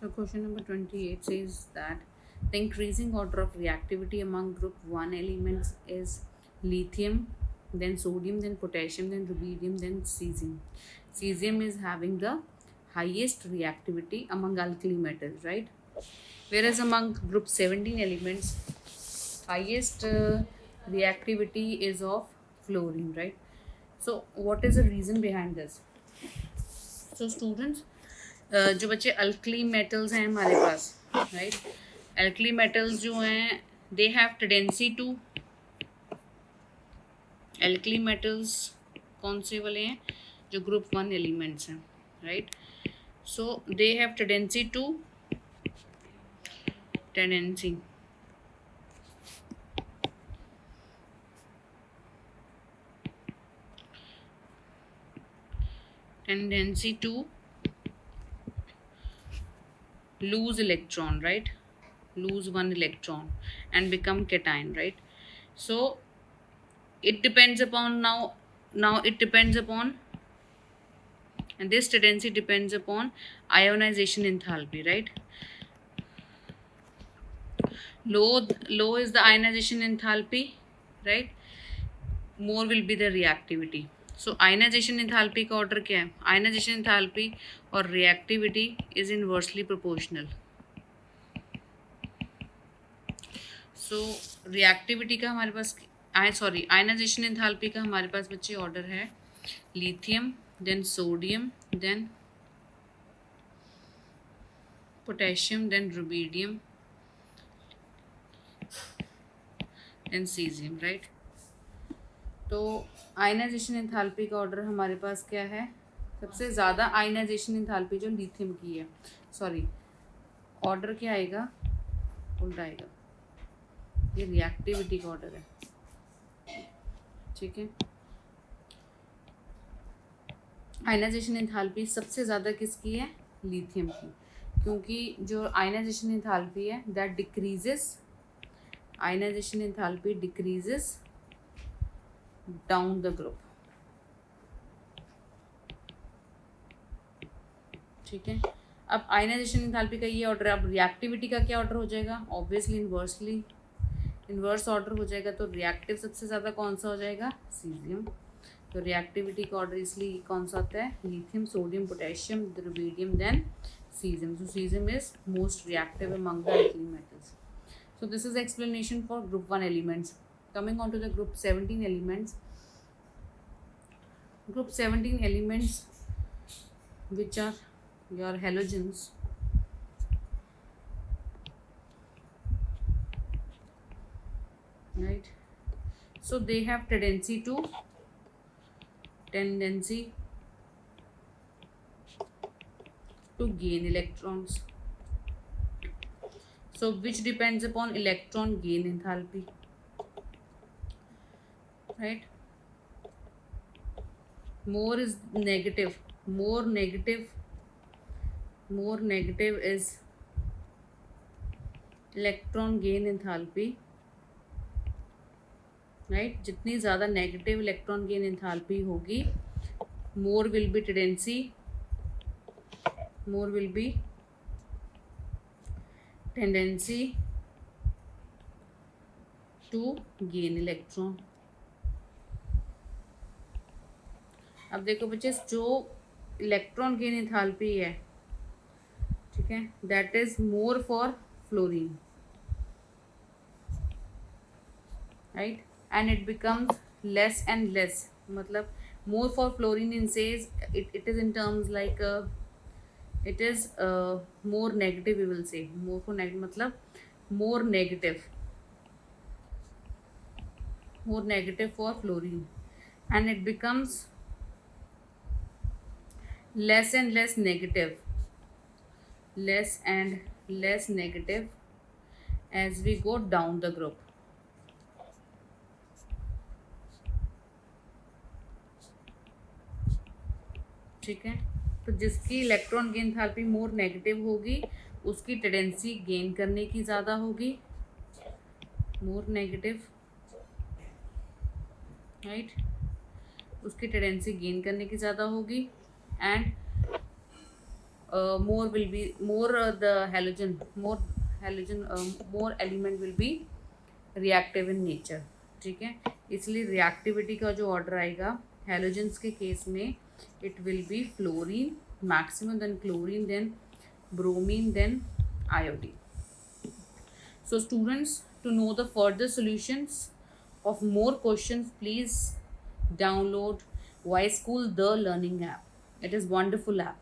So question number 28 says that the increasing order of reactivity among group 1 elements is lithium, then sodium, then potassium, then rubidium, then cesium. Cesium is having the highest reactivity among alkali metals, right? Whereas among group 17 elements, highest reactivity is of fluorine, right? So what is the reason behind this? So students, जो बच्चे alkali metals हैं हमारे पास, right, alkali metals जो हैं they have tendency to, alkali metals कौन से वाले हैं, जो ग्रुप 1 एलिमेंट्स हैं, right. So they have tendency to lose electron, right, lose one electron and become cation, right. So it depends upon now it depends upon, and this tendency depends upon ionization enthalpy, right. Low is the ionization enthalpy, right, more will be the reactivity. So ionization enthalpy का order क्या है, ionization enthalpy और reactivity is inversely proportional. So reactivity का हमारे पास ionization enthalpy का हमारे पास बच्चे order है lithium, then sodium, then potassium, then rubidium, then cesium, right. तो आयनाइजेशन एंथैल्पी का ऑर्डर हमारे पास क्या है, सबसे ज़्यादा आयनाइजेशन एंथैल्पी जो लिथियम की है, ऑर्डर क्या आएगा, उल्टा आएगा, ये रिएक्टिविटी का ऑर्डर है, ठीक है. आयनाइजेशन एंथैल्पी सबसे ज़्यादा किसकी है, लिथियम की, क्योंकि जो आयनाइजेशन एंथैल्पी है that decreases, ionization enthalpy decreases down the group, ठीक है. अब आयनाइजेशन एंथैल्पी का ये ऑर्डर है, अब रिएक्टिविटी का क्या ऑर्डर हो जाएगा, ऑब्वियसली इन्वर्स ऑर्डर हो जाएगा. तो रिएक्टिव सबसे ज़्यादा कौन सा हो जाएगा, सीजियम. तो रिएक्टिविटी का ऑर्डर इसलिए कौन सा आता है, lithium, sodium, potassium, rubidium, then caesium. So caesium is most reactive among the alkali metals. So this is explanation for group 1 elements. Coming on to the group 17 elements. Group 17 elements, which are your halogens, right. So they have tendency to gain electrons. So which depends upon electron gain enthalpy, right. More is negative, more negative is electron gain enthalpy, right. जितनी ज़्यादा negative electron gain enthalpy होगी, more will be tendency to gain electron. अब देखो बच्चे, जो electron gain enthalpy है, ठीक है, that is more for fluorine, right, and it becomes less and less. मतलब more for fluorine in says it is in terms like it is more negative, we will say more for negative, मतलब more negative for fluorine, and it becomes less and less negative as we go down the group, ठीक है. तो जिसकी electron gain enthalpy more negative होगी, उसकी tendency gain करने की ज़्यादा होगी, मोर नेगेटिव, राइट, उसकी टेंडेंसी गेन करने की ज़्यादा होगी, and more will be more the halogen more halogen more element will be reactive in nature. ठीक है, इसलिए रिएक्टिविटी का जो ऑर्डर आएगा हेलोजेंस के केस में it will be fluorine maximum, then chlorine, then bromine, then iodine. So students, to know the further solutions of more questions, please download Y School the Learning app. It is wonderful app.